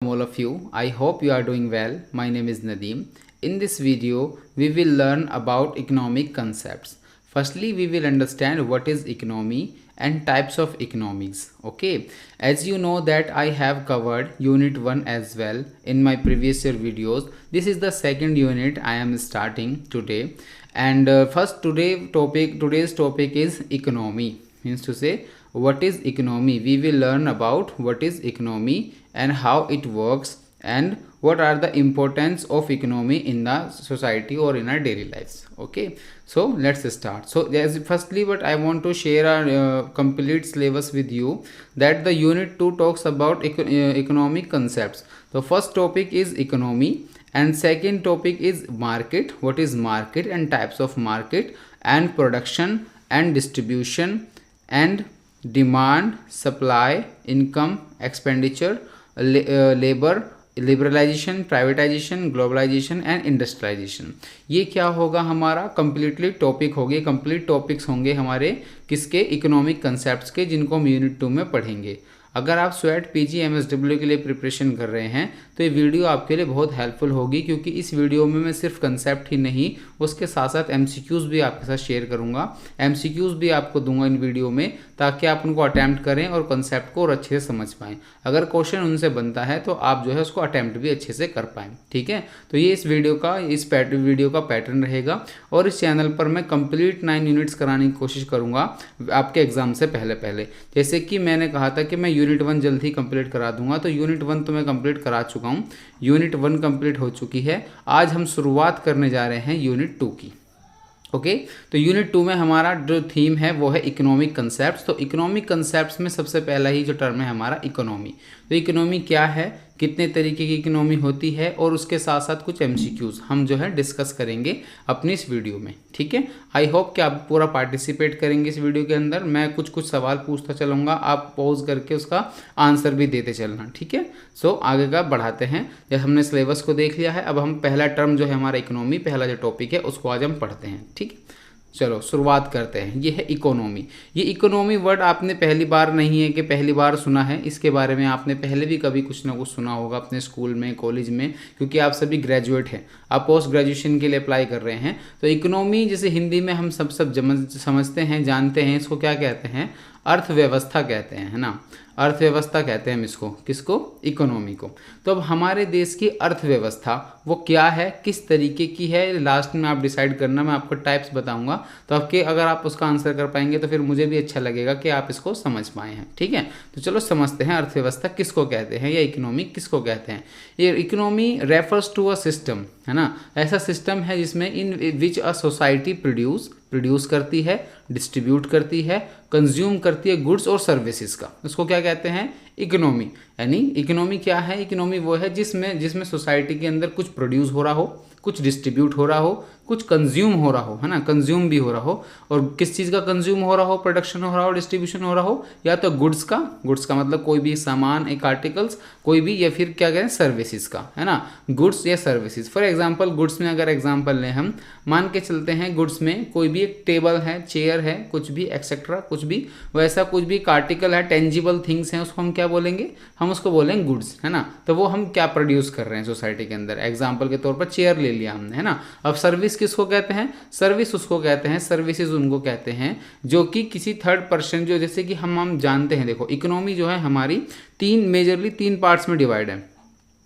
all of you. I hope you are doing well. My name is Nadeem. In this video, we will learn about economic concepts. Firstly, we will understand what is economy and types of economies. Okay, as you know that I have covered unit 1 as well in my previous year videos. This is the second unit I am starting today, and today's topic is economy. Means to say, what is economy? We will learn about what is economy and how it works and what are the importance of economy in the society or in our daily lives. Okay, so let's start. So firstly what I want to share a complete syllabus with you, that the unit 2 talks about economic concepts. The first topic is economy and second topic is market. What is market and types of market, and production and distribution and demand, supply, income, expenditure, labor, liberalisation, privatisation, globalisation and industrialisation. ये क्या होगा, हमारा completely topic होंगे, complete topics होंगे हमारे किसके, economic concepts के, जिनको हम यूनिट 2 में पढ़ेंगे. अगर आप स्वेट पीजी एमएसडब्ल्यू के लिए प्रिपरेशन कर रहे हैं तो ये वीडियो आपके लिए बहुत हेल्पफुल होगी, क्योंकि इस वीडियो में मैं सिर्फ कंसेप्ट ही नहीं, उसके साथ साथ एमसीक्यूज़ भी आपके साथ शेयर करूंगा. एमसीक्यूज़ भी आपको दूंगा इन वीडियो में, ताकि आप उनको अटैम्प्ट करें और कंसेप्ट को और अच्छे से समझ पाएँ. अगर क्वेश्चन उनसे बनता है तो आप जो है उसको अटैम्प्ट भी अच्छे से कर पाएँ. ठीक है, तो ये इस वीडियो का पैटर्न रहेगा. और इस चैनल पर मैं कंप्लीट 9 यूनिट्स कराने की कोशिश करूँगा आपके एग्जाम से पहले. जैसे कि मैंने कहा था कि मैं यूनिट 1 जल्द ही कंप्लीट करा दूंगा, तो यूनिट 1 तो मैं कंप्लीट करा चुका हूँ. यूनिट 1 कंप्लीट हो चुकी है. आज हम शुरुआत करने जा रहे हैं यूनिट 2 की. ओके, तो यूनिट 2 में हमारा जो थीम है वो है इकोनॉमिक कंसेप्ट्स. तो इकोनॉमिक कंसेप्ट्स में सबसे पहला ही जो टर्म है हमारा इकोनॉमी. तो इकोनॉमी क्या है, कितने तरीके की इकोनॉमी होती है, और उसके साथ साथ कुछ एमसीक्यूज़ हम जो है डिस्कस करेंगे अपनी इस वीडियो में. ठीक है, आई होप कि आप पूरा पार्टिसिपेट करेंगे इस वीडियो के अंदर. मैं कुछ सवाल पूछता चलूँगा, आप पॉज करके उसका आंसर भी देते चलना. ठीक है, सो आगे का बढ़ाते हैं. जैसे हमने सिलेबस को देख लिया है, अब हम पहला टर्म जो है हमारा इकोनॉमी, पहला जो टॉपिक है उसको आज हम पढ़ते हैं. ठीक है, चलो शुरुआत करते हैं. ये है इकोनॉमी. ये इकोनॉमी वर्ड आपने पहली बार नहीं है कि पहली बार सुना है, इसके बारे में आपने पहले भी कभी कुछ ना कुछ सुना होगा अपने स्कूल में, कॉलेज में, क्योंकि आप सभी ग्रेजुएट हैं, आप पोस्ट ग्रेजुएशन के लिए अप्लाई कर रहे हैं. तो इकोनॉमी जैसे हिंदी में हम सब समझते हैं, जानते हैं, इसको क्या कहते हैं, अर्थव्यवस्था कहते हैं, है ना. अर्थव्यवस्था कहते हैं हम इसको, किसको, इकोनॉमी को. तो अब हमारे देश की अर्थव्यवस्था वो क्या है, किस तरीके की है, लास्ट में आप डिसाइड करना. मैं आपको टाइप्स बताऊंगा, तो आपके अगर आप उसका आंसर कर पाएंगे तो फिर मुझे भी अच्छा लगेगा कि आप इसको समझ पाए हैं. ठीक है, तो चलो समझते हैं अर्थव्यवस्था किसको कहते हैं या इकोनॉमी किसको कहते हैं. ये economy refers to a system, है ना. ऐसा सिस्टम है जिसमें इन विच अ सोसाइटी प्रोड्यूस करती है, डिस्ट्रीब्यूट करती है, कंज्यूम करती है गुड्स और सर्विसेज का. उसको क्या कहते हैं, इकोनॉमी. यानी इकोनॉमी क्या है, इकोनॉमी वो है जिसमें सोसाइटी के अंदर कुछ प्रोड्यूस हो रहा हो, कुछ डिस्ट्रीब्यूट हो रहा हो, कुछ कंज्यूम हो रहा हो, है ना, कंज्यूम भी हो रहा हो. और किस चीज़ का कंज्यूम हो रहा हो, प्रोडक्शन हो रहा हो, डिस्ट्रीब्यूशन हो रहा हो, या तो गुड्स का मतलब कोई भी सामान, एक आर्टिकल्स कोई भी, या फिर क्या कहें, सर्विसेज का, है ना, गुड्स या सर्विसेज. फॉर एग्जांपल गुड्स में अगर एग्जांपल लें, हम मान के चलते हैं गुड्स में कोई भी एक टेबल है, चेयर है, कुछ भी एक्सेट्रा, कुछ भी वैसा कुछ भी एक आर्टिकल है, टेंजिबल थिंग्स हैं, उसको हम क्या बोलेंगे, हम उसको बोलेंगे गुड्स, है ना. तो वो हम क्या प्रोड्यूस कर रहे हैं सोसाइटी के अंदर. एग्जाम्पल के तौर पर चेयर ले लिया हमने, है ना. अब सर्विस किसको कहते हैं, सर्विस उसको कहते हैं, सर्विसेज उनको कहते हैं जो कि किसी थर्ड पर्सन, जो जैसे कि हम जानते हैं, देखो इकोनॉमी जो है हमारी मेजरली तीन पार्ट्स में डिवाइड है,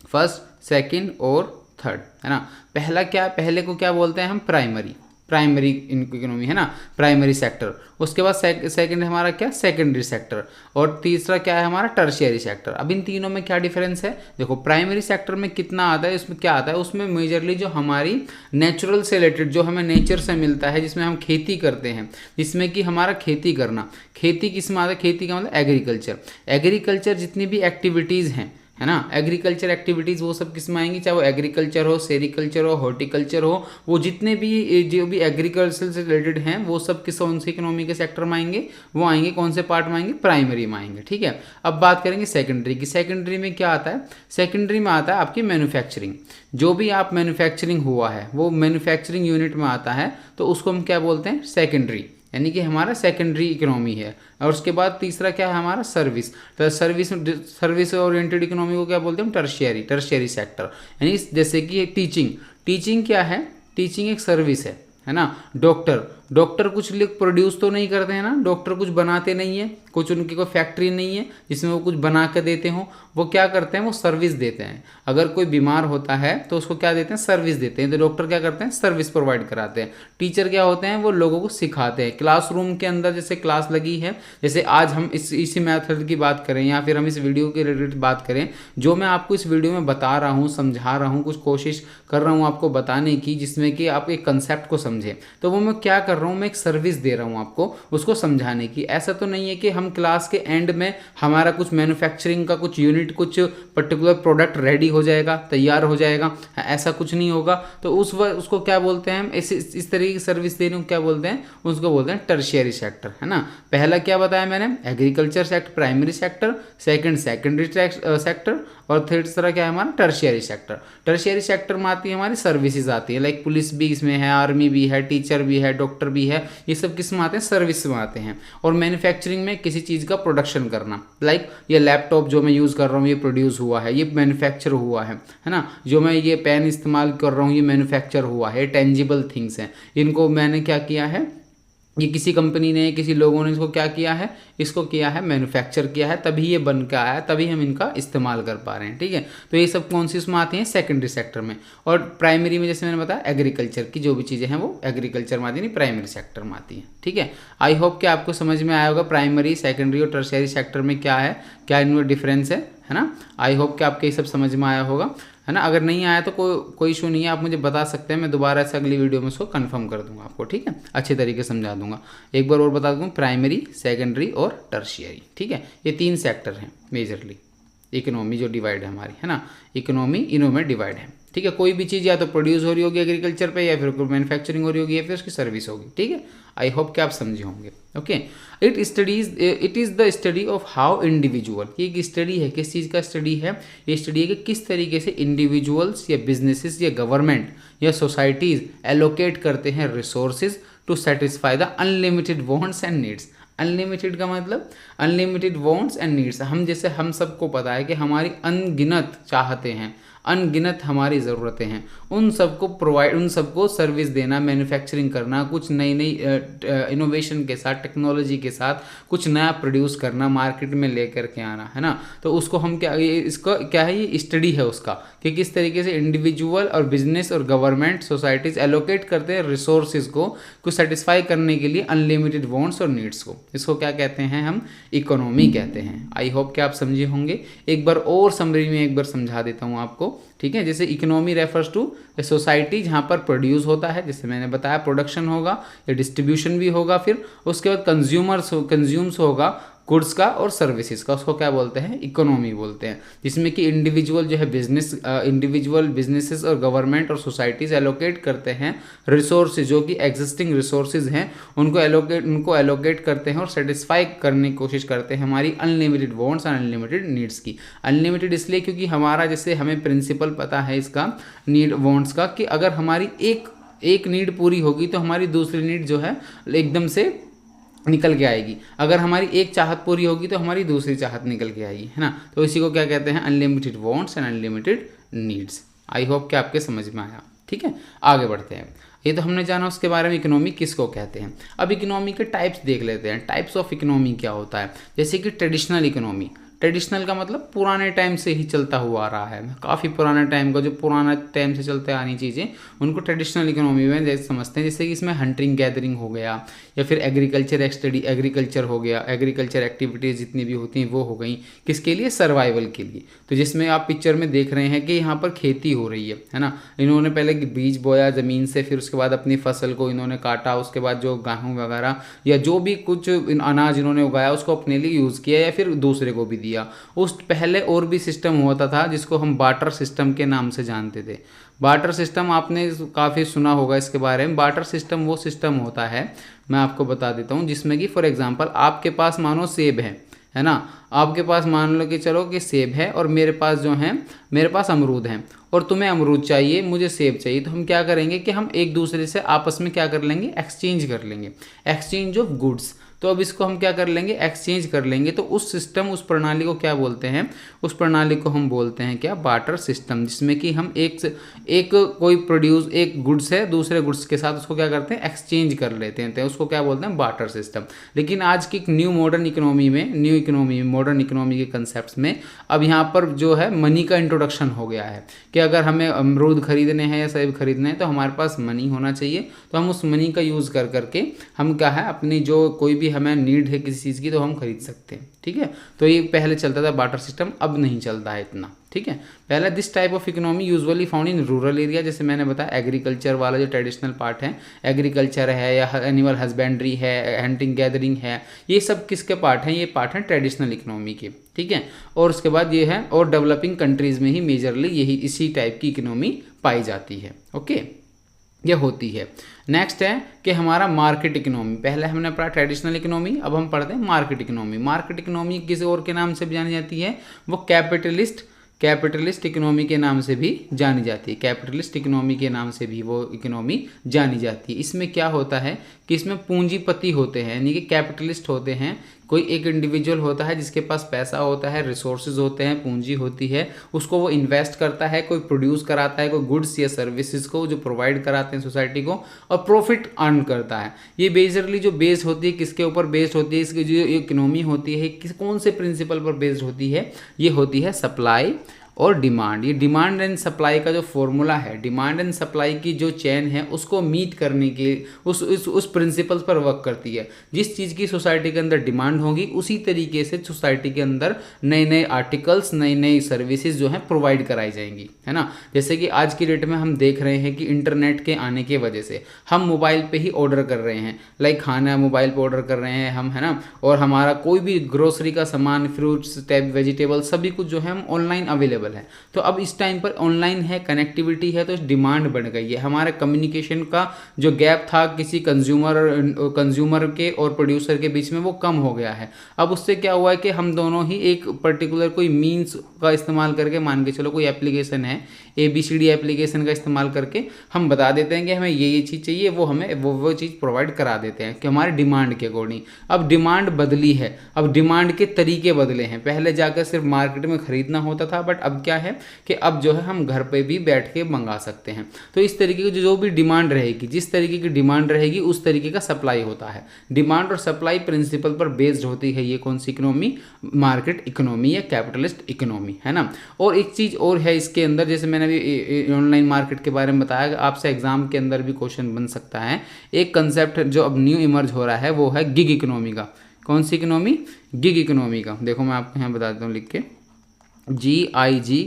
फर्स्ट, सेकंड और थर्ड, है ना. पहले को क्या बोलते हैं हम, प्राइमरी इकोनॉमी, है ना, प्राइमरी सेक्टर. उसके बाद सेकंड हमारा क्या, सेकेंडरी सेक्टर. और तीसरा क्या है हमारा, टर्शियरी सेक्टर. अब इन तीनों में क्या डिफरेंस है, देखो प्राइमरी सेक्टर में कितना आता है, उसमें क्या आता है, उसमें मेजरली जो हमारी नेचुरल से रिलेटेड, जो हमें नेचर से मिलता है, जिसमें हम खेती करते हैं, जिसमें कि हमारा खेती करना, खेती किस में आता है, खेती का मतलब एग्रीकल्चर जितनी भी एक्टिविटीज़ हैं, है ना, एग्रीकल्चर एक्टिविटीज़ वो सब किस में आएंगी, चाहे वो एग्रीकल्चर हो, सेरिकल्चर हो, हॉर्टिकल्चर हो, वो जितने भी जो भी एग्रीकल्चर से रिलेटेड हैं वो सब कौन से इकोनॉमी के सेक्टर में आएंगे, वो आएंगे कौन से पार्ट में आएंगे, प्राइमरी में आएंगे. ठीक है, अब बात करेंगे सेकेंडरी की. सेकेंडरी में क्या आता है, सेकेंडरी में आता है आपकी मैन्युफैक्चरिंग. जो भी आप मैन्युफैक्चरिंग हुआ है वो मैन्युफैक्चरिंग यूनिट में आता है, तो उसको हम क्या बोलते हैं, सेकेंडरी. यानी कि हमारा सेकेंडरी इकोनॉमी है। और उसके बाद तीसरा क्या है हमारा सर्विस। तो सर्विस ओरिएंटेड इकोनॉमी को क्या बोलते हैं हम, टर्शियरी सेक्टर। यानी जैसे कि टीचिंग क्या है, टीचिंग एक सर्विस है ना। डॉक्टर कुछ लोग प्रोड्यूस तो नहीं करते हैं ना, डॉक्टर कुछ बनाते नहीं है, कुछ उनकी कोई फैक्ट्री नहीं है जिसमें वो कुछ बना के देते हो। वो क्या करते हैं, वो सर्विस देते हैं। अगर कोई बीमार होता है तो उसको क्या देते हैं, सर्विस देते हैं। तो डॉक्टर क्या करते हैं, सर्विस प्रोवाइड कराते हैं। टीचर क्या होते हैं, वो लोगों को सिखाते हैं। क्लासरूम के अंदर जैसे क्लास लगी है, जैसे आज हम इसी मेथड की बात करें या फिर हम इस वीडियो के रिलेटेड बात करें, जो मैं आपको इस वीडियो में बता रहा हूँ, समझा रहा हूँ, कुछ कोशिश कर रहा हूँ आपको बताने की, जिसमें कि आप एक कंसेप्ट को समझें, तो वो मैं क्या कर रहा हूँ, मैं एक सर्विस दे रहा हूँ आपको उसको समझाने की। ऐसा तो नहीं है कि हम क्लास के एंड में हमारा कुछ मैन्युफैक्चरिंग का कुछ यूनिट, कुछ पर्टिकुलर प्रोडक्ट रेडी हो जाएगा, तैयार हो जाएगा, ऐसा कुछ नहीं होगा। तो उसको क्या बोलते हैं हम, इस तरीके की सर्विस देने को क्या बोलते हैं, उसको बोलते हैं टर्शियरी सेक्टर, है ना। पहला क्या बताया मैंने, agriculture sector primary sector, secondary sector, और तीसरा क्या है हमारा टर्शियरी सेक्टर। टर्शियरी सेक्टर में आती है हमारी सर्विसेज आती है, लाइक पुलिस भी इसमें है, आर्मी भी है, टीचर भी है, डॉक्टर भी है। ये सब किस में आते हैं, सर्विस में आते हैं। और मैन्युफैक्चरिंग में किसी चीज़ का प्रोडक्शन करना, लाइक ये लैपटॉप जो मैं यूज़ कर रहा हूँ ये प्रोड्यूस हुआ है, ये मैन्युफैक्चर हुआ है ना। जो मैं ये पेन इस्तेमाल कर रहा हूँ ये मैन्युफैक्चर हुआ है, टेंजिबल थिंग्स हैं। इनको मैंने क्या किया है, ये किसी कंपनी ने, किसी लोगों ने इसको क्या किया है, इसको किया है, मैन्युफैक्चर किया है, तभी ये बन के आया है, तभी हम इनका इस्तेमाल कर पा रहे हैं। ठीक है, तो ये सब कौन सी इसमें आती हैं, सेकेंडरी सेक्टर में। और प्राइमरी में जैसे मैंने बताया एग्रीकल्चर की जो भी चीज़ें हैं वो एग्रीकल्चर में आती नहीं, प्राइमरी सेक्टर में आती हैं। ठीक है, आई होप कि आपको समझ में आया होगा प्राइमरी, सेकेंडरी और टर्शियरी सेक्टर में क्या है, क्या इनमें डिफरेंस है ना। आई होप कि आपके ये सब समझ में आया होगा, है ना। अगर नहीं आया तो कोई इशू नहीं है, आप मुझे बता सकते हैं, मैं दोबारा से अगली वीडियो में उसको कंफर्म कर दूंगा आपको। ठीक है, अच्छे तरीके से समझा दूंगा। एक बार और बता दूँ, प्राइमरी, सेकेंडरी और टर्शियरी। ठीक है, ये 3 सेक्टर हैं मेजरली इकोनॉमी जो डिवाइड है हमारी, है ना। इकोनॉमी इनों में डिवाइड है। ठीक है, कोई भी चीज़ या तो प्रोड्यूस हो रही होगी एग्रीकल्चर पे, या फिर मैन्युफैक्चरिंग हो रही होगी, या फिर उसकी सर्विस होगी। ठीक है, आई होप कि आप समझे होंगे। Okay, it is the study of how individual, ये एक स्टडी है, किस चीज़ का स्टडी है, ये स्टडी है कि किस तरीके से इंडिविजुअल्स या बिजनेसेस या गवर्नमेंट या सोसाइटीज़ एलोकेट करते हैं resources to satisfy the unlimited wants and needs. Unlimited का मतलब अनलिमिटेड वांट्स एंड नीड्स, हम सबको पता है कि हमारी अनगिनत चाहते हैं, अनगिनत हमारी ज़रूरतें हैं, उन सबको सर्विस देना, मैन्युफैक्चरिंग करना, कुछ नई इनोवेशन के साथ, टेक्नोलॉजी के साथ कुछ नया प्रोड्यूस करना, मार्केट में लेकर के आना, है ना। तो उसको हम इसका क्या है, ये स्टडी है उसका, कि किस तरीके से इंडिविजुअल और बिजनेस और गवर्नमेंट सोसाइटीज़ एलोकेट करते हैं रिसोर्सेज को सेटिस्फाई करने के लिए अनलिमिटेड वांट्स और नीड्स को। इसको क्या कहते हैं हम, इकोनॉमी कहते हैं। आई होप कि आप समझे होंगे। एक बार और समरी में एक बार समझा देता हूँ आपको। ठीक है, जैसे economy refers to a society जहाँ पर प्रोड्यूस होता है, जैसे मैंने बताया प्रोडक्शन होगा या डिस्ट्रीब्यूशन भी होगा, फिर उसके बाद कंज्यूम्स होगा गुड्स का और सर्विसेज का, उसको क्या बोलते हैं, इकोनॉमी बोलते हैं। जिसमें कि इंडिविजुअल जो है इंडिविजुअल बिजनेसेस और गवर्नमेंट और सोसाइटीज़ एलोकेट करते हैं रिसोर्सेज, जो कि एग्जिस्टिंग रिसोर्सेज हैं, उनको एलोकेट करते हैं और सेटिस्फाई करने की कोशिश करते हैं हमारी अनलिमिटेड वांट्स और अनलिमिटेड नीड्स की। अनलिमिटेड इसलिए क्योंकि हमारा, जैसे हमें प्रिंसिपल पता है इसका नीड वांट्स का, कि अगर हमारी एक नीड पूरी होगी तो हमारी दूसरी नीड जो है एकदम से निकल के आएगी। अगर हमारी एक चाहत पूरी होगी तो हमारी दूसरी चाहत निकल के आएगी, है ना। तो इसी को क्या कहते हैं, unlimited wants and unlimited needs. I hope कि आपके समझ में आया। ठीक है, आगे बढ़ते हैं। ये तो हमने जाना उसके बारे में इकोनॉमी किसको कहते हैं। अब इकोनॉमी के टाइप्स देख लेते हैं, टाइप्स ऑफ इकोनॉमी क्या होता है। जैसे कि ट्रेडिशनल इकोनॉमी, ट्रेडिशनल का मतलब पुराने टाइम से ही चलता हुआ आ रहा है, काफ़ी पुराने टाइम का, जो पुराना टाइम से चलते आ रही चीज़ें उनको ट्रेडिशनल इकोनॉमी में जैसे समझते हैं। जैसे कि इसमें हंटिंग गैदरिंग हो गया, या फिर एग्रीकल्चर हो गया, एग्रीकल्चर एक्टिविटीज़ जितनी भी होती हैं वो हो गई, किसके लिए, सर्वाइवल के लिए। तो जिसमें आप पिक्चर में देख रहे हैं कि यहाँ पर खेती हो रही है ना। इन्होंने पहले बीज बोया ज़मीन से, फिर उसके बाद अपनी फसल को इन्होंने काटा, उसके बाद जो गेहूँ वगैरह या जो भी कुछ अनाज इन्होंने उगाया उसको अपने लिए यूज़ किया या फिर दूसरे को भी दिया। उस पहले और भी सिस्टम होता था जिसको हम बार्टर सिस्टम के नाम से जानते थे। बार्टर सिस्टम आपने काफ़ी सुना होगा इसके बारे में। बार्टर सिस्टम वो सिस्टम होता है, मैं आपको बता देता हूँ, जिसमें कि फॉर एग्जांपल आपके पास मानो सेब है ना, आपके पास मान लो कि चलो कि सेब है और मेरे पास जो है, मेरे पास अमरूद है, और तुम्हें अमरूद चाहिए, मुझे सेब चाहिए, तो हम क्या करेंगे कि हम एक दूसरे से आपस में क्या कर लेंगे, एक्सचेंज कर लेंगे, एक्सचेंज ऑफ गुड्स। तो अब इसको हम क्या कर लेंगे, एक्सचेंज कर लेंगे। तो उस सिस्टम, उस प्रणाली को क्या बोलते हैं, उस प्रणाली को हम बोलते हैं क्या, बार्टर सिस्टम, जिसमें कि हम एक कोई प्रोड्यूस एक गुड्स है दूसरे गुड्स के साथ उसको क्या करते हैं, एक्सचेंज कर लेते हैं, तो उसको क्या बोलते हैं, बार्टर सिस्टम। लेकिन आज की न्यू मॉडर्न इकोनॉमी में मॉडर्न इकोनॉमी के कंसेप्ट में अब यहाँ पर जो है मनी का इंट्रोडक्शन हो गया है कि अगर हमें अमरूद खरीदने हैं या सेब खरीदने हैं तो हमारे पास मनी होना चाहिए। तो हम उस मनी का यूज़ कर करके हम क्या है, अपनी जो कोई भी हमें नीड है किसी चीज़ की तो हम खरीद सकते हैं। ठीक है, तो ये पहले चलता था बार्टर सिस्टम, अब नहीं चलता है इतना। ठीक है, पहला this type of economy usually found in rural area, जैसे मैंने बताया एग्रीकल्चर वाला जो ट्रेडिशनल पार्ट है, एग्रीकल्चर है या एनिमल हस्बेंड्री है, हंटिंग गैदरिंग है, ये सब किसके पार्ट हैं, ये पार्ट हैं ट्रेडिशनल इकोनॉमी के। ठीक है, और उसके बाद ये है, और डेवलपिंग कंट्रीज़ में ही मेजरली यही इसी टाइप की इकोनॉमी पाई जाती है। ओके, ये होती है। नेक्स्ट है कि हमारा मार्केट इकोनॉमी, पहले हमने पढ़ा ट्रेडिशनल इकोनॉमी, अब हम पढ़ते हैं मार्केट इकोनॉमी। मार्केट इकोनॉमी किसी और के नाम से भी जानी जाती है, वो कैपिटलिस्ट इकोनॉमी के नाम से भी जानी जाती है, कैपिटलिस्ट इकोनॉमी के नाम से भी वो इकोनॉमी जानी जाती है। इसमें क्या होता है कि इसमें पूंजीपति होते हैं, यानी कि कैपिटलिस्ट होते हैं, कोई एक इंडिविजुअल होता है जिसके पास पैसा होता है, रिसोर्सेज होते हैं, पूंजी होती है, उसको वो इन्वेस्ट करता है, कोई प्रोड्यूस कराता है, कोई गुड्स या सर्विसेज को जो प्रोवाइड कराते हैं सोसाइटी को, और प्रॉफिट अर्न करता है। ये बेसिकली जो बेस्ड होती है, किसके ऊपर बेस्ड होती है, इसकी जो इकोनॉमी होती है कौन से प्रिंसिपल पर बेस्ड होती है, ये होती है सप्लाई और डिमांड। ये डिमांड एंड सप्लाई का जो फॉर्मूला है, डिमांड एंड सप्लाई की जो चेन है उसको मीट करने के उस प्रिंसिपल्स पर वर्क करती है। जिस चीज़ की सोसाइटी के अंदर डिमांड होगी उसी तरीके से सोसाइटी के अंदर नए नए आर्टिकल्स, नई नई सर्विसेज जो हैं प्रोवाइड कराई जाएंगी, है ना। जैसे कि आज की डेट में हम देख रहे हैं कि इंटरनेट के आने के वजह से हम मोबाइल पे ही ऑर्डर कर रहे हैं, लाइक खाना मोबाइल पे ऑर्डर कर रहे हैं हम, है ना, और हमारा कोई भी ग्रोसरी का सामान, फ्रूट्स, वेजिटेबल, सभी कुछ जो है हम ऑनलाइन अवेलेबल है। तो अब इस टाइम पर ऑनलाइन है, कनेक्टिविटी है, तो डिमांड बढ़ गई है। हमारे कम्युनिकेशन का जो गैप था किसी कंज्यूमर के और प्रोड्यूसर के बीच में, वो कम हो गया है। अब उससे क्या हुआ है कि हम दोनों ही एक पर्टिकुलर कोई मीन्स का इस्तेमाल करके, मान के चलो कोई एप्लीकेशन है, ABCD एप्लीकेशन का इस्तेमाल करके हम बता देते हैं कि हमें ये चीज़ चाहिए, वो हमें वो चीज़ प्रोवाइड करा देते हैं कि हमारे डिमांड के अकॉर्डिंग। अब डिमांड बदली है, अब डिमांड के तरीके बदले हैं। पहले जाकर सिर्फ मार्केट में खरीदना होता था, बट अब क्या है कि अब जो है हम घर पे भी बैठ के मंगा सकते हैं। तो इस तरीके की जो भी डिमांड रहेगी, जिस तरीके की डिमांड रहेगी उस तरीके का सप्लाई होता है। डिमांड और सप्लाई प्रिंसिपल पर बेस्ड होती है ये कौन सी इकोनॉमी, मार्केट इकोनॉमी या कैपिटलिस्ट इकोनॉमी, है ना। और एक चीज़ और है इसके अंदर, जैसे मैंने अभी ऑनलाइन मार्केट के बारे में बताया, आपसे एग्जाम के अंदर भी क्वेश्चन बन सकता है। एक कंसेप्ट जो अब न्यू इमर्ज हो रहा है वो है गिग इकोनॉमी का। कौन सी इकोनॉमी, गिग इकोनॉमी का। देखो मैं आपको यहाँ बता देता हूँ लिख के, GIG,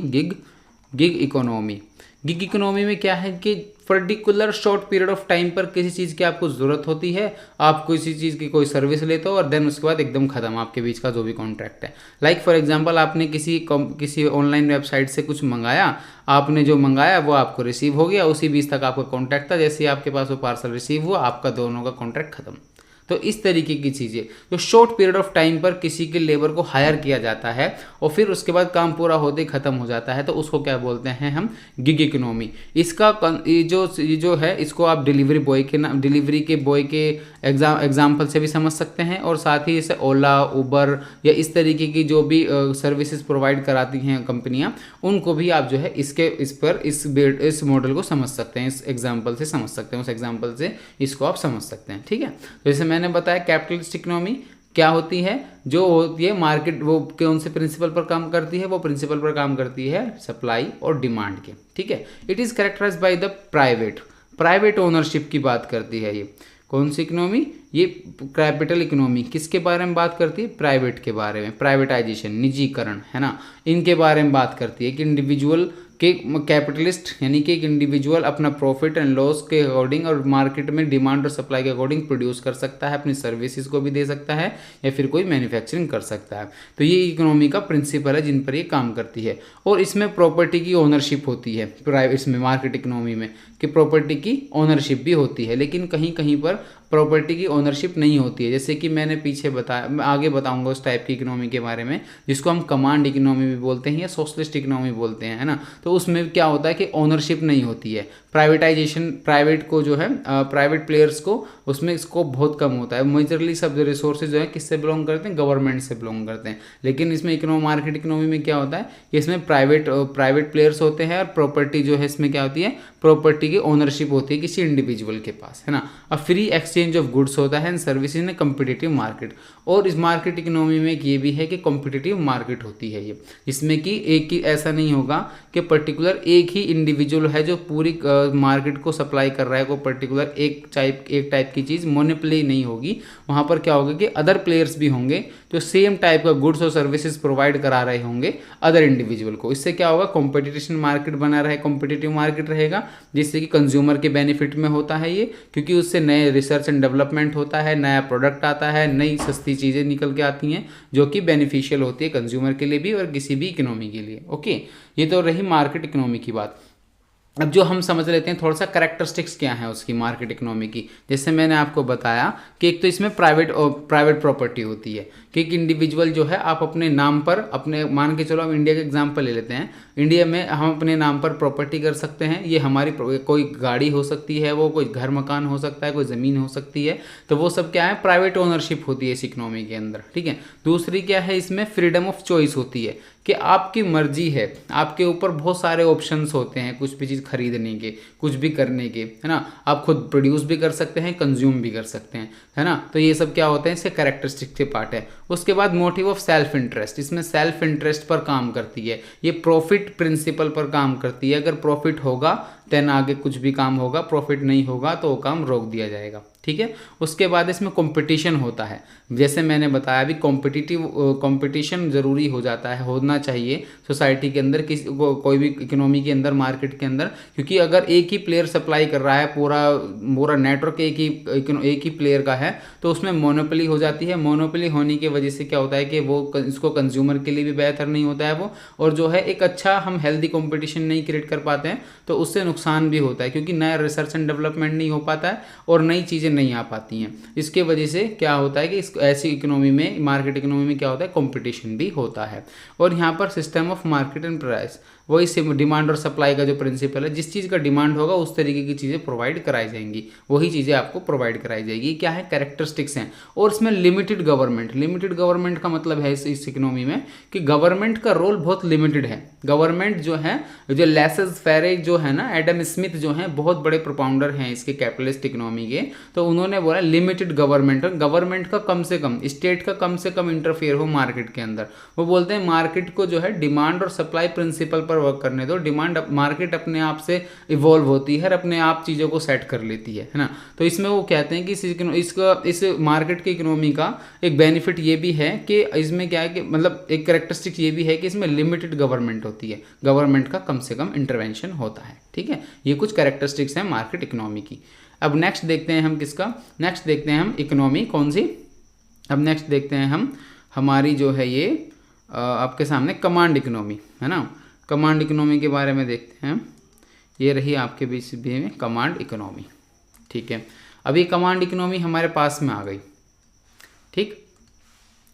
gig economy. Gig economy में क्या है कि particular short period of time पर किसी चीज़ की आपको ज़रूरत होती है, आप किसी चीज़ की कोई सर्विस लेते हो और देन उसके बाद एकदम ख़त्म आपके बीच का जो भी कॉन्ट्रैक्ट है। लाइक फॉर एग्जांपल आपने किसी ऑनलाइन वेबसाइट से कुछ मंगाया, आपने जो मंगाया वो आपको रिसीव हो गया, उसी बीच तक आपका कॉन्ट्रैक्ट था, जैसे ही आपके पास वो पार्सल रिसीव हुआ आपका दोनों का कॉन्ट्रैक्ट खत्म। तो इस तरीके की चीज़ें जो शॉर्ट पीरियड ऑफ टाइम पर किसी के लेबर को हायर किया जाता है और फिर उसके बाद काम पूरा होते ही खत्म हो जाता है, तो उसको क्या बोलते हैं हम, गिग इकोनॉमी। इसका ये जो है इसको आप डिलीवरी बॉय के एग्जाम्पल से भी समझ सकते हैं, और साथ ही जैसे ओला, उबर या इस तरीके की जो भी सर्विसेज प्रोवाइड कराती हैं कंपनियां, उनको भी आप जो है इस मॉडल को समझ सकते हैं, इस एग्जाम्पल से समझ सकते हैं, उस एग्जाम्पल से इसको आप समझ सकते हैं। ठीक है, तो जैसे मैंने बताया कैपिटलिस्ट इकोनॉमी क्या होती है, जो होती है मार्केट, वो कौन से प्रिंसिपल पर काम करती है, वो प्रिंसिपल पर काम करती है सप्लाई और डिमांड के। ठीक है, it is characterised by the private ownership की बात करती है ये। कौन सी इकोनॉमी, ये कैपिटल इकोनॉमी किसके बारे में बात करती है, प्राइवेट के बारे में, प्राइवेटाइजेशन, निजीकरण, है ना, इनके बारे में बात करती है कि इंडिविजुअल के कैपिटलिस्ट यानी कि एक इंडिविजुअल अपना प्रॉफिट एंड लॉस के अकॉर्डिंग और मार्केट में डिमांड और सप्लाई के अकॉर्डिंग प्रोड्यूस कर सकता है, अपनी सर्विसेज को भी दे सकता है या फिर कोई मैन्युफैक्चरिंग कर सकता है। तो ये इकोनॉमी का प्रिंसिपल है जिन पर ये काम करती है। और इसमें प्रॉपर्टी की ओनरशिप होती है, इसमें मार्केट इकोनॉमी में कि प्रॉपर्टी की ओनरशिप भी होती है, लेकिन कहीं कहीं पर प्रॉपर्टी की ओनरशिप नहीं होती है। जैसे कि मैंने पीछे बताया, मैं आगे बताऊंगा उस टाइप की इकोनॉमी के बारे में जिसको हम कमांड इकोनॉमी भी बोलते हैं या सोशलिस्ट इकोनॉमी बोलते हैं, है ना। तो तो उसमें क्या होता है कि ओनरशिप नहीं होती है, प्राइवेटाइजेशन, प्राइवेट को जो है प्राइवेट प्लेयर्स को उसमें स्कोप बहुत कम होता है। मेजरली सब रिसोर्सेज जो है किससे बिलोंग करते हैं, गवर्नमेंट से बिलोंग करते हैं। लेकिन इसमें मार्केट इकोनॉमी में क्या होता है कि इसमें प्राइवेट प्लेयर्स होते हैं और प्रॉपर्टी जो है इसमें क्या होती है, प्रॉपर्टी की ओनरशिप होती है किसी इंडिविजुअल के पास, है ना। अब फ्री एक्सचेंज ऑफ गुड्स होता है and services in competitive market. और इस मार्केट इकोनॉमी में ये भी है कि कॉम्पिटिटिव मार्केट होती है ये, इसमें कि एक ही ऐसा नहीं होगा कि पर्टिकुलर एक ही इंडिविजुअल है जो पूरी मार्केट को सप्लाई कर रहा है, कोई पर्टिकुलर एक टाइप की चीज़ मोनोपोली नहीं होगी। वहाँ पर क्या होगा कि अदर प्लेयर्स भी होंगे जो सेम टाइप का गुड्स और सर्विसेज प्रोवाइड करा रहे होंगे अदर इंडिविजुअल को। इससे क्या होगा, कॉम्पिटिशन मार्केट बना रहे, कॉम्पिटिटिव मार्केट रहेगा, जिससे कि कंज्यूमर के बेनिफिट में होता है ये, क्योंकि उससे नए रिसर्च एंड डेवलपमेंट होता है, नया प्रोडक्ट आता है, नई सस्ती चीज़ें निकल के आती हैं जो कि बेनिफिशियल होती है कंज्यूमर के लिए भी और किसी भी इकोनॉमी के लिए। ओके, ये तो रही मार्केट इकोनॉमी की बात। अब जो हम समझ लेते हैं थोड़ा सा कैरेक्टरिस्टिक्स क्या है उसकी मार्केट इकोनॉमी की। जैसे मैंने आपको बताया कि एक तो इसमें प्राइवेट प्रॉपर्टी होती है कि एक इंडिविजुअल जो है आप अपने नाम पर, अपने मान के चलो हम इंडिया का एग्जांपल ले लेते हैं, इंडिया में हम अपने नाम पर प्रॉपर्टी कर सकते हैं। ये हमारी कोई गाड़ी हो सकती है, वो कोई घर मकान हो सकता है, कोई ज़मीन हो सकती है, तो वो सब क्या है, प्राइवेट ओनरशिप होती है इस इकोनॉमी के अंदर, ठीक है। दूसरी क्या है, इसमें फ्रीडम ऑफ चॉइस होती है कि आपकी मर्जी है, आपके ऊपर बहुत सारे ऑप्शंस होते हैं कुछ भी चीज़ खरीदने के, कुछ भी करने के, है ना। आप खुद प्रोड्यूस भी कर सकते हैं, कंज्यूम भी कर सकते हैं, है ना। तो ये सब क्या होते हैं, इसके कैरेक्टरिस्टिक के पार्ट है। उसके बाद मोटिव ऑफ सेल्फ इंटरेस्ट, इसमें सेल्फ इंटरेस्ट पर काम करती है, ये प्रॉफिट प्रिंसिपल पर काम करती है। अगर प्रॉफिट होगा देन आगे कुछ भी काम होगा, प्रॉफिट नहीं होगा तो वो काम रोक दिया जाएगा, ठीक है। उसके बाद इसमें कंपटीशन होता है, जैसे मैंने बताया अभी कंपटीशन ज़रूरी हो जाता है, होना चाहिए सोसाइटी के अंदर, किसी कोई भी इकोनॉमी के अंदर, मार्केट के अंदर, क्योंकि अगर एक ही प्लेयर सप्लाई कर रहा है, पूरा नेटवर्क एक ही प्लेयर का है, तो उसमें मोनोपोली हो जाती है। मोनोपोली होने की वजह से क्या होता है कि वो इसको कंज्यूमर के लिए भी बेहतर नहीं होता है वो, और जो है एक अच्छा हम हेल्दी कंपटीशन नहीं क्रिएट कर पाते हैं, तो उससे नुकसान भी होता है, क्योंकि नया रिसर्च एंड डेवलपमेंट नहीं हो पाता है और नई चीज़ें नहीं आ पाती हैं। इसके वजह से क्या होता है कि ऐसी इकोनॉमी में, मार्केट इकोनॉमी में क्या होता है, कंपटीशन भी होता है। और यहाँ पर system of market and price, वही से डिमांड और सप्लाई का जो प्रिंसिपल है, जिस चीज़ का डिमांड होगा उस तरीके की चीज़ें प्रोवाइड कराई जाएंगी, वही चीज़ें आपको प्रोवाइड कराई जाएगी। क्या है, कैरेक्टरिस्टिक्स हैं। और इसमें लिमिटेड गवर्नमेंट का मतलब है इस इकोनॉमी में कि गवर्नमेंट का रोल बहुत लिमिटेड है। गवर्नमेंट जो है, जो लेसेस फेरे जो है ना, एडम स्मिथ जो है बहुत बड़े प्रोपाउंडर हैं इसके कैपिटलिस्ट इकोनॉमी के, तो उन्होंने बोला लिमिटेड गवर्नमेंट का कम से कम, स्टेट का कम से कम इंटरफेयर हो मार्केट के अंदर। वो बोलते हैं मार्केट को जो है डिमांड और सप्लाई प्रिंसिपल पर वर्क करने दो, मार्केट अपने आप से इवॉल्व होती है और अपने आप चीज़ों को सेट कर लेती है ना। तो इसमें वो कहते हैं कि इस मार्केट की इकोनॉमी का एक बेनिफिट ये भी है कि इसमें क्या है कि मतलब एक कैरेक्टरिस्टिक ये भी है कि इसमें लिमिटेड गवर्नमेंट होती है, गवर्नमेंट का कम से कम इंटरवेंशन होता है, ठीक है। ये कुछ कैरेक्टरिस्टिक्स हैं मार्केट इकोनॉमी की। अब नेक्स्ट देखते हैं हम किसका, नेक्स्ट देखते हैं हम इकोनॉमी कौन सी, अब नेक्स्ट देखते हैं हम हमारी जो है ये आपके सामने कमांड इकोनॉमी, है ना। कमांड इकोनॉमी के बारे में देखते हैं, ये रही आपके बीच में कमांड इकोनॉमी, ठीक है। अभी कमांड इकोनॉमी हमारे पास में आ गई, ठीक।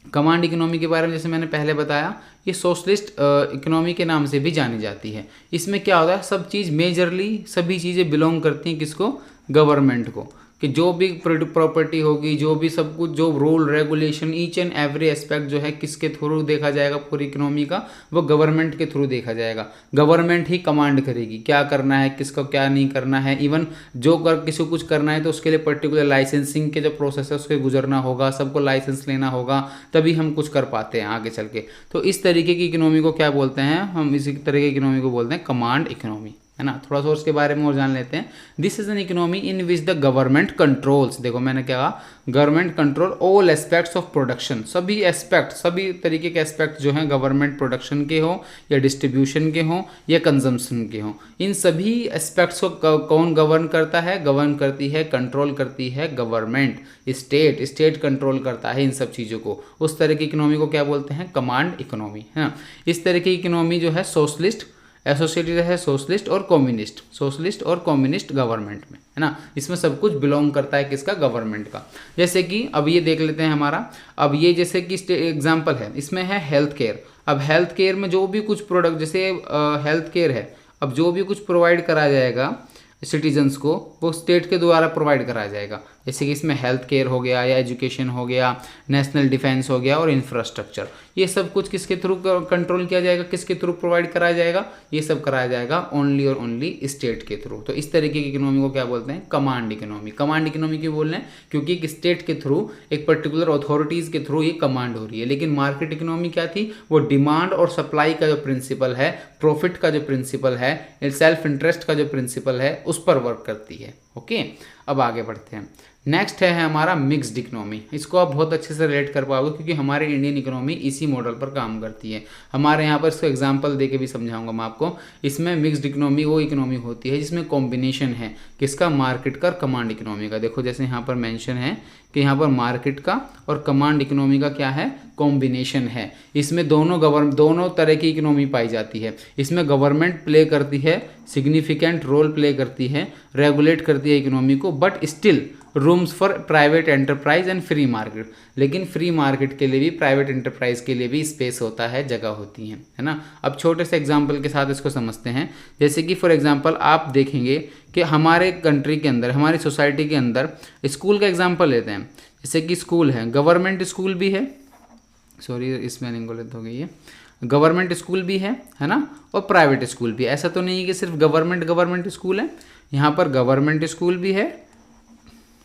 कमांड इकोनॉमी के बारे में जैसे मैंने पहले बताया, ये सोशलिस्ट इकोनॉमी के नाम से भी जानी जाती है। इसमें क्या होता है, सब चीज़ मेजरली सभी चीज़ें बिलोंग करती हैं किसको, गवर्नमेंट को, कि जो भी प्रॉपर्टी होगी, जो भी सब कुछ, जो rule regulation, each and every aspect जो है किसके थ्रू देखा जाएगा पूरी इकोनॉमी का, वो गवर्नमेंट के थ्रू देखा जाएगा। गवर्नमेंट ही कमांड करेगी क्या करना है, किसको क्या नहीं करना है। इवन किसी को कुछ करना है तो उसके लिए पर्टिकुलर लाइसेंसिंग के जो प्रोसेस है उसके गुजरना होगा, सबको लाइसेंस लेना होगा, तभी हम कुछ कर पाते हैं आगे चल के। तो इस तरीके की इकोनॉमी को क्या बोलते हैं हम, इसी तरह की इकोनॉमी को बोलते हैं कमांड इकोनॉमी, है ना। थोड़ा सा उसके बारे में और जान लेते हैं। This is an economy in which the government controls, देखो मैंने क्या कहा, government control all aspects of production, सभी एस्पेक्ट, सभी तरीके के एस्पेक्ट जो हैं गवर्नमेंट प्रोडक्शन के हो या डिस्ट्रीब्यूशन के हो या कंजम्पशन के हो, इन सभी एस्पेक्ट्स को कौन गवर्न करता है, गवर्न करती है, कंट्रोल करती है गवर्नमेंट, स्टेट कंट्रोल करता है इन सब चीज़ों को। उस तरह की इकोनॉमी को क्या बोलते हैं, कमांड इकोनॉमी, है ना। इस तरह की इकोनॉमी जो है सोशलिस्ट एसोसिएटेड है, सोशलिस्ट और कम्युनिस्ट गवर्नमेंट में, है ना। इसमें सब कुछ बिलोंग करता है किसका, गवर्नमेंट का। जैसे कि अब ये देख लेते हैं हमारा, अब ये जैसे कि एग्जांपल है, इसमें है हेल्थ केयर। अब हेल्थ केयर में जो भी कुछ प्रोडक्ट, जैसे हेल्थ केयर है, अब जो भी कुछ प्रोवाइड करा जाएगा सिटीजन्स को वो स्टेट के द्वारा प्रोवाइड कराया जाएगा, जैसे कि इसमें हेल्थ केयर हो गया या एजुकेशन हो गया, नेशनल डिफेंस हो गया और इंफ्रास्ट्रक्चर, ये सब कुछ किसके थ्रू कंट्रोल किया जाएगा, किसके थ्रू प्रोवाइड कराया जाएगा, ये सब कराया जाएगा ओनली और ओनली स्टेट के थ्रू। तो इस तरीके की इकोनॉमी को क्या बोलते हैं, कमांड इकोनॉमी। कमांड इकोनॉमी क्यों बोल रहे हैं, क्योंकि एक स्टेट के थ्रू, एक पर्टिकुलर अथॉरिटीज़ के थ्रू ये कमांड हो रही है। लेकिन मार्केट इकोनॉमी क्या थी, वो डिमांड और सप्लाई का जो प्रिंसिपल है, प्रॉफिट का जो प्रिंसिपल है, सेल्फ इंटरेस्ट का जो प्रिंसिपल है, उस पर वर्क करती है। ओके, अब आगे बढ़ते हैं। नेक्स्ट है हमारा मिक्स्ड इकोनॉमी। इसको आप बहुत अच्छे से रिलेट कर पाओगे क्योंकि हमारे इंडियन इकोनॉमी इसी मॉडल पर काम करती है। हमारे यहाँ पर इसको एग्जांपल देके भी समझाऊंगा मैं आपको। इसमें मिक्स्ड इकोनॉमी वो इकोनॉमी होती है जिसमें कॉम्बिनेशन है किसका, मार्केट का और कमांड इकोनॉमी का। देखो जैसे यहाँ पर मेंशन है कि यहाँ पर मार्केट का और कमांड इकोनॉमी का क्या है, कॉम्बिनेशन है। इसमें दोनों तरह की इकोनॉमी पाई जाती है। इसमें गवर्नमेंट प्ले करती है, सिग्निफिकेंट रोल प्ले करती है, रेगुलेट करती है इकोनॉमी को, but still rooms for private enterprise and free market. लेकिन फ्री मार्केट के लिए भी, प्राइवेट एंटरप्राइज के लिए भी स्पेस होता है, जगह होती है ना। अब छोटे से एग्जांपल के साथ इसको समझते हैं। जैसे कि फॉर एग्जांपल आप देखेंगे कि हमारे कंट्री के अंदर, हमारी सोसाइटी के अंदर स्कूल का एग्जांपल लेते हैं। जैसे कि स्कूल है, गवर्नमेंट स्कूल भी है, सॉरी इसमें गलत हो गई है, गवर्नमेंट स्कूल भी है ना, और प्राइवेट स्कूल भी है। ऐसा तो नहीं है कि सिर्फ गवर्नमेंट स्कूल है, यहाँ पर गवर्नमेंट स्कूल भी है,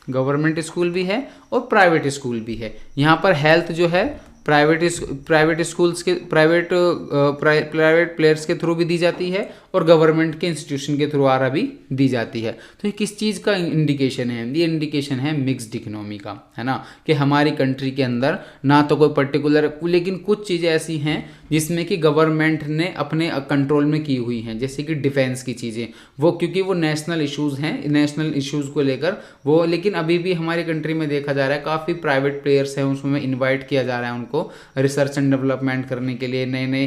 गवर्नमेंट स्कूल भी है और प्राइवेट स्कूल भी है। यहाँ पर हेल्थ जो है प्राइवेट स्कूल्स के, प्राइवेट प्लेयर्स के थ्रू भी दी जाती है और गवर्नमेंट के इंस्टीट्यूशन के थ्रू आरा भी दी जाती है। तो ये किस चीज़ का इंडिकेशन है, ये इंडिकेशन है मिक्स्ड इकोनॉमी का, है ना, कि हमारी कंट्री के अंदर ना तो कोई पर्टिकुलर, लेकिन कुछ चीज़ें ऐसी हैं जिसमें कि गवर्नमेंट ने अपने कंट्रोल में की हुई हैं, जैसे कि डिफेंस की चीज़ें, वो क्योंकि वो नेशनल इश्यूज़ हैं, नेशनल इश्यूज़ को लेकर वो, लेकिन अभी भी हमारी कंट्री में देखा जा रहा है काफ़ी प्राइवेट प्लेयर्स हैं, उसमें इन्वाइट किया जा रहा है उनको रिसर्च एंड डेवलपमेंट करने के लिए, नए नए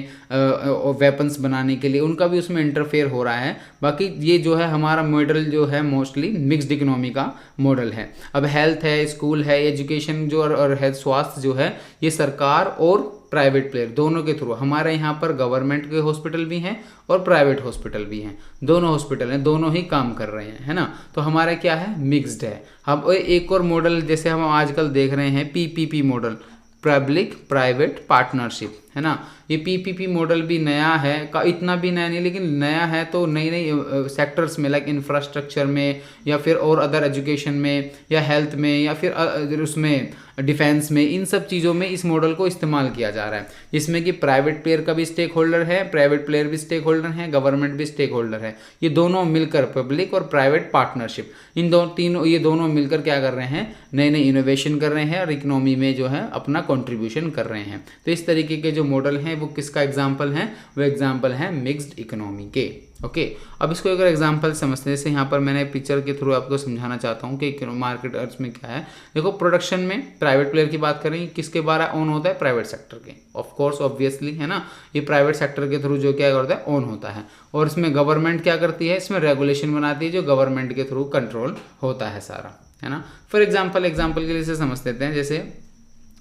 वेपन्स बनाने के लिए, उनका भी उसमें इंटरफेयर हो रहा है। बाकी ये जो है हमारा मॉडल जो है मोस्टली मिक्स्ड इकोनॉमी का मॉडल है। अब हेल्थ है, स्कूल है, एजुकेशन जो और हेल्थ, स्वास्थ्य जो है, ये सरकार और प्राइवेट प्लेयर दोनों के थ्रू। हमारे यहाँ पर गवर्नमेंट के हॉस्पिटल भी हैं और प्राइवेट हॉस्पिटल भी हैं, दोनों हॉस्पिटल हैं, दोनों ही काम कर रहे हैं, है ना। तो हमारा क्या है, मिक्स्ड है। अब एक और मॉडल जैसे हम आजकल देख रहे हैं, PPP model, public private partnership, है ना। ये पीपीपी मॉडल भी नया है, इतना भी नया नहीं, लेकिन नया है। तो नई नई सेक्टर्स में, लाइक इंफ्रास्ट्रक्चर में या फिर और अदर एजुकेशन में या हेल्थ में या फिर उसमें डिफेंस में, इन सब चीज़ों में इस मॉडल को इस्तेमाल किया जा रहा है, जिसमें कि प्राइवेट प्लेयर का भी स्टेक होल्डर है, प्राइवेट प्लेयर भी स्टेक होल्डर है, गवर्नमेंट भी स्टेक होल्डर है। ये दोनों मिलकर, पब्लिक और प्राइवेट पार्टनरशिप, ये दोनों मिलकर क्या कर रहे हैं, नए नए इनोवेशन कर रहे हैं और इकोनॉमी में जो है अपना कॉन्ट्रीब्यूशन कर रहे हैं। तो इस तरीके के जो मॉडल हैं वो किसका एग्जाम्पल है, वो एग्जाम्पल है मिक्स्ड इकोनॉमी के। ओके, अब इसको अगर एग्जांपल समझते हैं, जैसे यहाँ पर मैंने पिक्चर के थ्रू आपको समझाना चाहता हूँ कि मार्केट अर्थ में क्या है। देखो प्रोडक्शन में प्राइवेट प्लेयर की बात करें, किसके द्वारा ऑन होता है, प्राइवेट सेक्टर के, ऑफ कोर्स ऑब्वियसली, है ना। ये प्राइवेट सेक्टर के थ्रू जो क्या करता है, ऑन होता है। और इसमें गवर्नमेंट क्या करती है, इसमें रेगुलेशन बनाती है जो गवर्नमेंट के थ्रू कंट्रोल होता है सारा, है ना। फॉर एग्जाम्पल के लिए इसे समझ लेते हैं। जैसे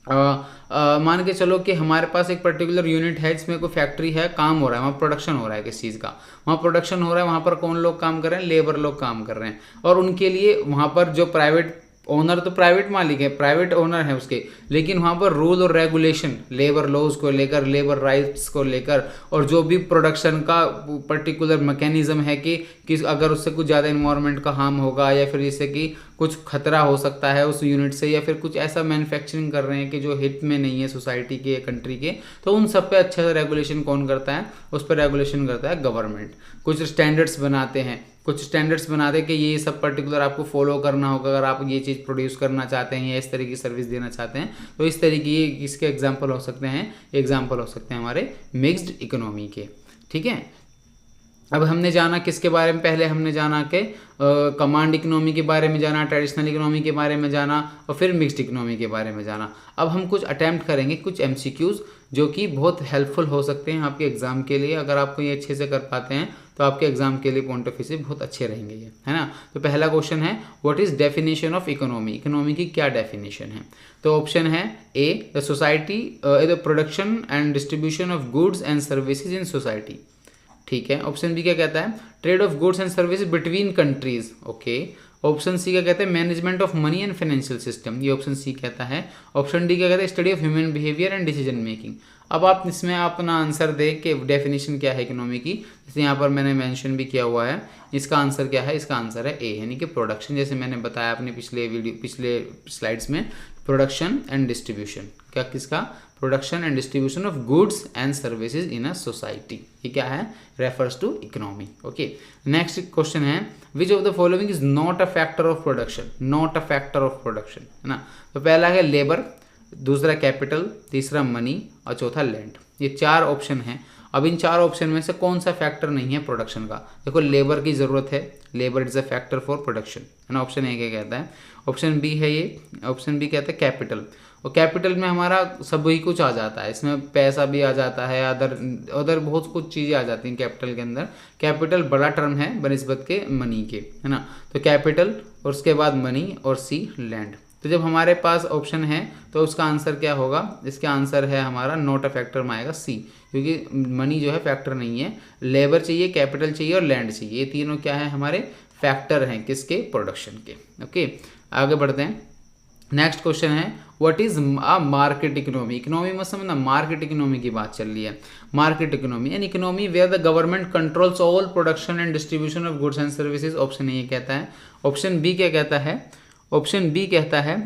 मान के चलो कि हमारे पास एक पर्टिकुलर यूनिट है जिसमें कोई फैक्ट्री है, काम हो रहा है, वहाँ प्रोडक्शन हो रहा है किस चीज़ का, वहाँ प्रोडक्शन हो रहा है, वहाँ पर कौन लोग काम कर रहे हैं, लेबर लोग काम कर रहे हैं। और उनके लिए वहाँ पर जो प्राइवेट ओनर, तो प्राइवेट मालिक है, प्राइवेट ओनर है उसके, लेकिन वहाँ पर रूल और रेगुलेशन, लेबर लॉज को लेकर, लेबर राइट्स को लेकर, और जो भी प्रोडक्शन का पर्टिकुलर मैकेनिज्म है कि अगर उससे कुछ ज़्यादा इन्वायरमेंट का हार्म होगा या फिर जिससे कि कुछ खतरा हो सकता है उस यूनिट से, या फिर कुछ ऐसा मैन्युफैक्चरिंग कर रहे हैं कि जो हित में नहीं है सोसाइटी के, कंट्री के, तो उन सब पे अच्छे से रेगुलेशन कौन करता है, उस पर रेगुलेशन करता है गवर्नमेंट। कुछ स्टैंडर्ड्स बनाते हैं, कि ये सब पर्टिकुलर आपको फॉलो करना होगा अगर आप ये चीज़ प्रोड्यूस करना चाहते हैं या इस तरीके की सर्विस देना चाहते हैं। तो इस तरीके इसके एग्जाम्पल हो सकते हैं, हमारे मिक्स्ड इकोनॉमी के, ठीक है। अब हमने जाना किसके बारे में, पहले हमने जाना कि कमांड इकोनॉमी के बारे में जाना, ट्रेडिशनल इकोनॉमी के बारे में जाना, और फिर मिक्स्ड इकोनॉमी के बारे में जाना। अब हम कुछ अटैम्प्ट करेंगे, कुछ MCQs जो कि बहुत हेल्पफुल हो सकते हैं आपके एग्जाम के लिए। अगर आपको ये अच्छे से कर पाते हैं तो आपके एग्जाम के लिए पॉइंट ऑफ व्यू से बहुत अच्छे रहेंगे ये, है ना। तो पहला क्वेश्चन है, what is definition of economy, economy की क्या डेफिनेशन है। तो ऑप्शन है A, the society, the production and distribution of goods and services in society. ठीक है। ऑप्शन बी क्या कहता है, trade of goods and services between countries, okay. Option C क्या कहता है, management of money and financial system, ये option C कहता है। ऑप्शन डी क्या कहता है, study of human behaviour and decision making. अब आप इसमें अपना आंसर देख के डेफिनेशन क्या है इकोनॉमी की, जैसे यहाँ पर मैंने मेंशन भी किया हुआ है, इसका आंसर क्या है, इसका आंसर है ए, यानी कि प्रोडक्शन। जैसे मैंने बताया अपने पिछले स्लाइड्स में, प्रोडक्शन एंड डिस्ट्रीब्यूशन, क्या किसका, production and distribution of goods and services in a society, ये क्या है, refers to economy, okay. Next question है, which of the following is not a factor of production, not a factor of production, है ना। तो पहला है labour, दूसरा कैपिटल, तीसरा मनी और चौथा लैंड, ये 4 ऑप्शन हैं। अब इन 4 ऑप्शन में से कौन सा फैक्टर नहीं है प्रोडक्शन का, देखो लेबर की ज़रूरत है, labour is a factor for production, है ना। ऑप्शन ए क्या कहता है, ऑप्शन बी है ये, ऑप्शन बी कहता है कैपिटल, और कैपिटल में हमारा सभी कुछ आ जाता है, इसमें पैसा भी आ जाता है, अदर बहुत कुछ चीज़ें आ जाती हैं कैपिटल के अंदर। कैपिटल बड़ा टर्म है बनिस्बत के मनी के, है ना। तो कैपिटल और उसके बाद मनी और सी लैंड। तो जब हमारे पास ऑप्शन है तो उसका आंसर क्या होगा, इसका आंसर है हमारा नॉट अ फैक्टर में आएगा सी, क्योंकि मनी जो है फैक्टर नहीं है, लेबर चाहिए, कैपिटल चाहिए और लैंड चाहिए, ये तीनों क्या है, हमारे फैक्टर हैं किसके, प्रोडक्शन के, ओके। आगे बढ़ते हैं। नेक्स्ट क्वेश्चन है, what is a market economy, economy में समझना, मार्केट इकोनॉमी की बात चल रही है। Market economy an economy where the government controls all production and distribution of goods and services, option A कहता है। ऑप्शन बी क्या कहता है, ऑप्शन बी कहता है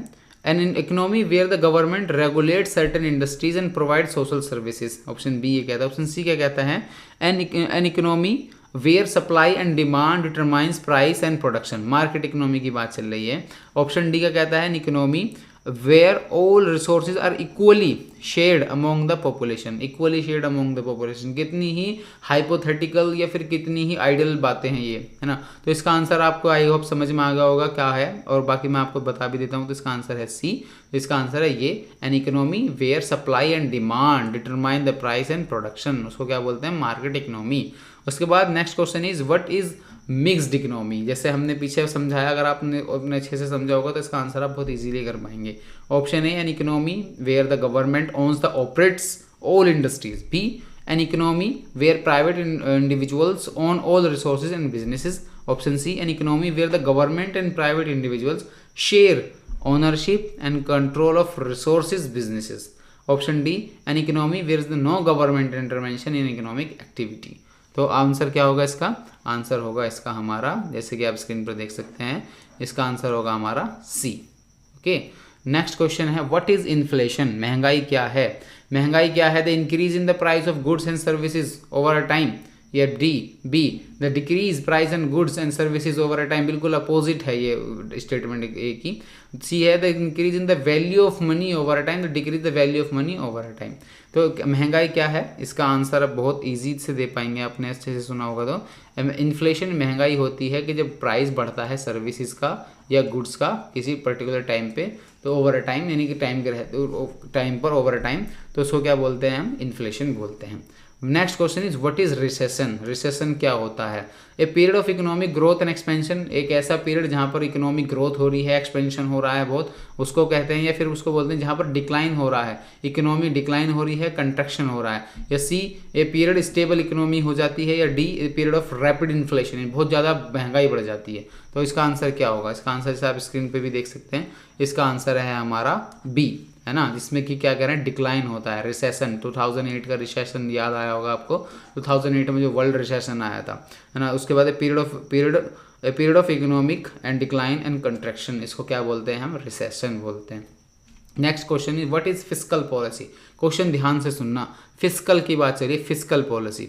an economy where the government regulate certain industries and provide social services, option B ये कहता है। ऑप्शन सी क्या कहता है, an economy where supply and demand determines price and production, market economy की बात चल रही है। ऑप्शन डी का कहता है an economy where all resources are equally shared among the population, equally shared among the population, कितनी ही हाइपोथेटिकल या फिर कितनी ही आइडियल बातें हैं ये, है ना। तो इसका आंसर आपको आई होप समझ में आ गया होगा क्या है, और बाकी मैं आपको बता भी देता हूँ। तो इसका आंसर है सी, तो इसका आंसर है ये, an economy where supply and demand determine the price and production, उसको क्या बोलते हैं, मार्केट इकोनॉमी। उसके बाद next question is what is mixed economy, जैसे हमने पीछे समझाया, अगर आपने अच्छे से समझा होगा तो इसका आंसर आप बहुत इजीली कर पाएंगे। Option A an economy where the government owns the operates all industries, B an economy where private individuals own all resources and businesses, option C an economy where the government and private individuals share ownership and control of resources businesses, option D an economy where is the no government intervention in economic activity. तो answer क्या होगा इसका, answer होगा इसका हमारा, जैसे कि आप स्क्रीन पर देख सकते हैं, इसका आंसर होगा हमारा सी, ओके। नेक्स्ट क्वेश्चन है, व्हाट इज इन्फ्लेशन, महंगाई क्या है, महंगाई क्या है, the increase in the price of goods and services over a time, या D B the decrease price and goods and services over a time, बिल्कुल opposite है ये स्टेटमेंट ए की। सी है the increase in the value of money over a time, the decrease the value of money over a time. तो महंगाई क्या है, इसका आंसर अब बहुत ईजी से दे पाएंगे, आपने अच्छे से सुना होगा। तो इन्फ्लेशन महंगाई होती है कि जब प्राइस बढ़ता है सर्विसेज का या गुड्स का किसी पर्टिकुलर टाइम पे, तो ओवर अ टाइम, यानी कि टाइम पर ओवर अ टाइम, तो उसको क्या बोलते हैं, हम इन्फ्लेशन बोलते हैं। Next question is what is recession, recession क्या होता है, a period of economic growth and expansion, एक ऐसा पीरियड जहाँ पर इकोनॉमिक ग्रोथ हो रही है, एक्सपेंशन हो रहा है बहुत, उसको कहते हैं, या फिर उसको बोलते हैं जहाँ पर डिक्लाइन हो रहा है, इकोनॉमी डिक्लाइन हो रही है, कंट्रैक्शन हो रहा है, या सी ए पीरियड स्टेबल इकोनॉमी हो जाती है, या D a period of rapid inflation, बहुत ज़्यादा महंगाई बढ़ जाती है। तो इसका आंसर क्या होगा, इसका आंसर जैसे आप स्क्रीन पर भी देख सकते हैं, इसका आंसर है हमारा बी, है ना, जिसमें कि क्या कह रहे हैं, डिक्लाइन होता है, रिसेशन। 2008 का रिसेशन याद आया होगा आपको, 2008 में जो वर्ल्ड रिसेशन आया था, है ना। उसके बाद period of economic and decline and contraction, इसको क्या बोलते हैं, हम रिसेशन बोलते हैं। Next question is what is fiscal policy, question ध्यान से सुनना, फिस्कल की बात चलिए, fiscal policy,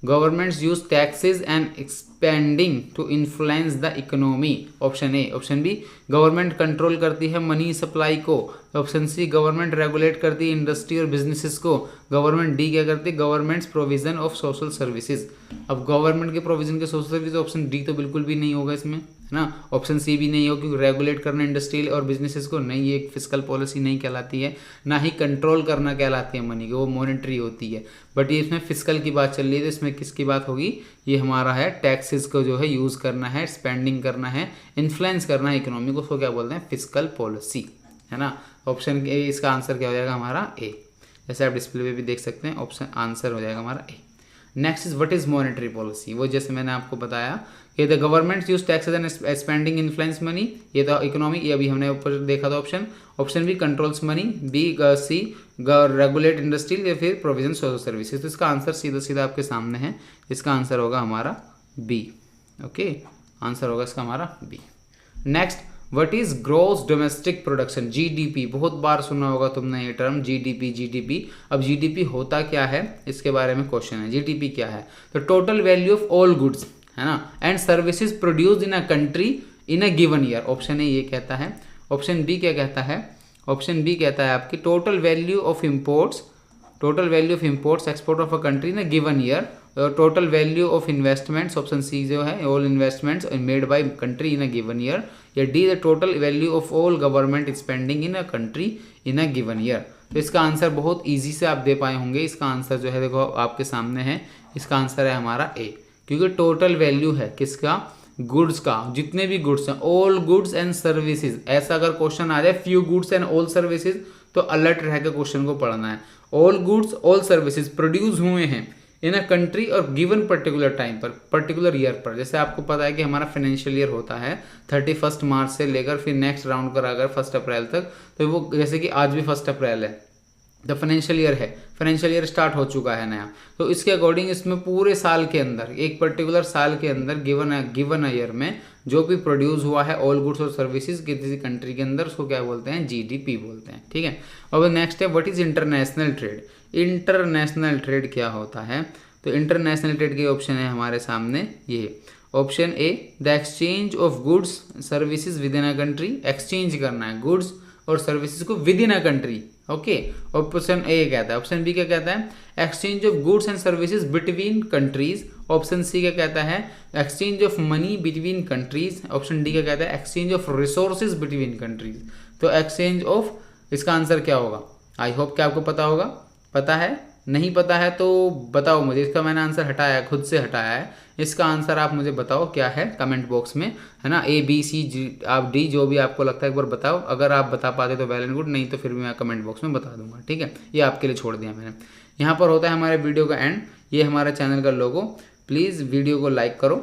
governments use taxes and expending to influence the economy, option A. Option B government control करती है मनी सप्लाई को, ऑप्शन सी गवर्नमेंट रेगुलेट करती है इंडस्ट्री और बिजनेसेस को, गवर्नमेंट डी क्या करती है, governments provision of social services. अब गवर्नमेंट के प्रोविजन के सोशल सर्विस, ऑप्शन डी तो बिल्कुल भी नहीं होगा इसमें, है ना। ऑप्शन सी भी नहीं हो, क्योंकि रेगुलेट करना इंडस्ट्रियल और बिजनेसेस को नहीं, ये एक फिस्कल पॉलिसी नहीं कहलाती है, ना ही कंट्रोल करना कहलाती है मनी को, वो मॉनेटरी होती है। बट ये इसमें फिस्कल की बात चल रही है, तो इसमें किसकी बात होगी, ये हमारा है टैक्सेस को जो है यूज़ करना है, स्पेंडिंग करना है, इन्फ्लुएंस करना है इकोनॉमी को, उसको क्या बोलते हैं, फिस्कल पॉलिसी, है ना। ऑप्शन ए, इसका आंसर क्या हो जाएगा हमारा ए, जैसे आप डिस्प्ले पे भी देख सकते हैं, ऑप्शन आंसर हो जाएगा हमारा A. Next is what is monetary policy, वो जैसे मैंने आपको बताया कि the government use taxes and spending influence money, ये था इकोनॉमी, ये अभी हमने ऊपर देखा था option. Option B controls money, B C regulate industry, या फिर प्रोविजन सोशल सर्विसेज। तो इसका आंसर सीधा सीधा आपके सामने है, इसका आंसर होगा हमारा बी। ओके, आंसर होगा इसका हमारा B. Next, what is gross domestic production, GDP, बहुत बार सुना होगा तुमने ये टर्म जीडीपी। जीडीपी, अब जीडीपी होता क्या है इसके बारे में क्वेश्चन है। जीडीपी क्या है? तो total value of all goods, है ना, and services produced in a country in a given year. Option A ये कहता है। ऑप्शन बी क्या कहता है? ऑप्शन बी कहता है आपकी total value of imports, total value of imports export of a country in a given year. Total value of investments, option C जो है all investments made by country in a given year. या D the total value of all government spending in a country in a given year. तो इसका answer बहुत easy से आप दे पाए होंगे। इसका आंसर जो है देखो आपके सामने है, इसका आंसर है हमारा ए, क्योंकि टोटल वैल्यू है किसका? गुड्स का, जितने भी गुड्स हैं, ऑल गुड्स एंड सर्विसेज। ऐसा अगर क्वेश्चन आ जाए few goods and all services, तो अलर्ट रह के क्वेश्चन को पढ़ना है। All goods all services produce हुए हैं इन अ कंट्री और गिवन पर्टिकुलर टाइम पर, पर्टिकुलर ईयर पर। जैसे आपको पता है कि हमारा फाइनेंशियल ईयर होता है 31 मार्च से लेकर फिर नेक्स्ट राउंड कर अगर 1 अप्रैल तक, तो वो जैसे कि आज भी 1 अप्रैल है, तो फाइनेंशियल ईयर है, फाइनेंशियल ईयर स्टार्ट हो चुका है नया। तो इसके अकॉर्डिंग इसमें पूरे साल के अंदर, एक पर्टिकुलर साल के अंदर गिवन ईयर में जो भी प्रोड्यूस हुआ है ऑल गुड्स और सर्विसेज किसी कंट्री के अंदर, उसको क्या बोलते हैं? जीडीपी बोलते हैं। ठीक है। अब नेक्स्ट है what is international trade. International trade क्या होता है? तो इंटरनेशनल ट्रेड के ऑप्शन है हमारे सामने ये। Option A the exchange of goods services within a country, exchange करना है गुड्स और सर्विसेज को within a country. Okay, option A कहता है। ऑप्शन बी क्या कहता है? Exchange of goods and services between countries. Option C क्या कहता है? Exchange of money between countries. Option D क्या कहता है? Exchange of resources between countries. तो एक्सचेंज ऑफ, इसका आंसर क्या होगा? आई होप कि आपको पता होगा। पता है? नहीं पता है तो बताओ मुझे, इसका मैंने आंसर हटाया, खुद से हटाया है। इसका आंसर आप मुझे बताओ क्या है कमेंट बॉक्स में, है ना, ए बी सी जी आप डी जो भी आपको लगता है एक बार बताओ। अगर आप बता पाते तो वेल एंड गुड, नहीं तो फिर भी मैं कमेंट बॉक्स में बता दूंगा। ठीक है, ये आपके लिए छोड़ दिया मैंने। यहाँ पर होता है हमारे वीडियो का एंड, ये हमारे चैनल का लोगो। प्लीज़ वीडियो को लाइक करो।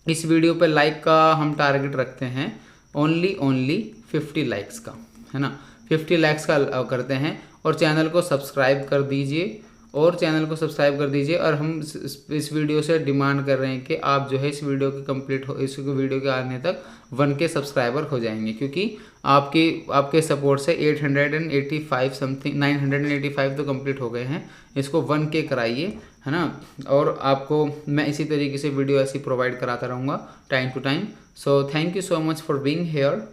इस वीडियो पर लाइक का हम टारगेट रखते हैं ओनली 50 लाइक्स का, है ना, 50 लाइक्स का करते हैं। और चैनल को सब्सक्राइब कर दीजिए, और चैनल को सब्सक्राइब कर दीजिए। और हम इस वीडियो से डिमांड कर रहे हैं कि आप जो है इस वीडियो के कंप्लीट हो, इस वीडियो के आने तक 1K सब्सक्राइबर हो जाएंगे, क्योंकि आपके सपोर्ट से 885 समथिंग 985 तो कंप्लीट हो गए हैं। इसको 1K कराइए, है ना। और आपको मैं इसी तरीके से वीडियो ऐसी प्रोवाइड कराता रहूँगा time to time. So thank you so much for being here.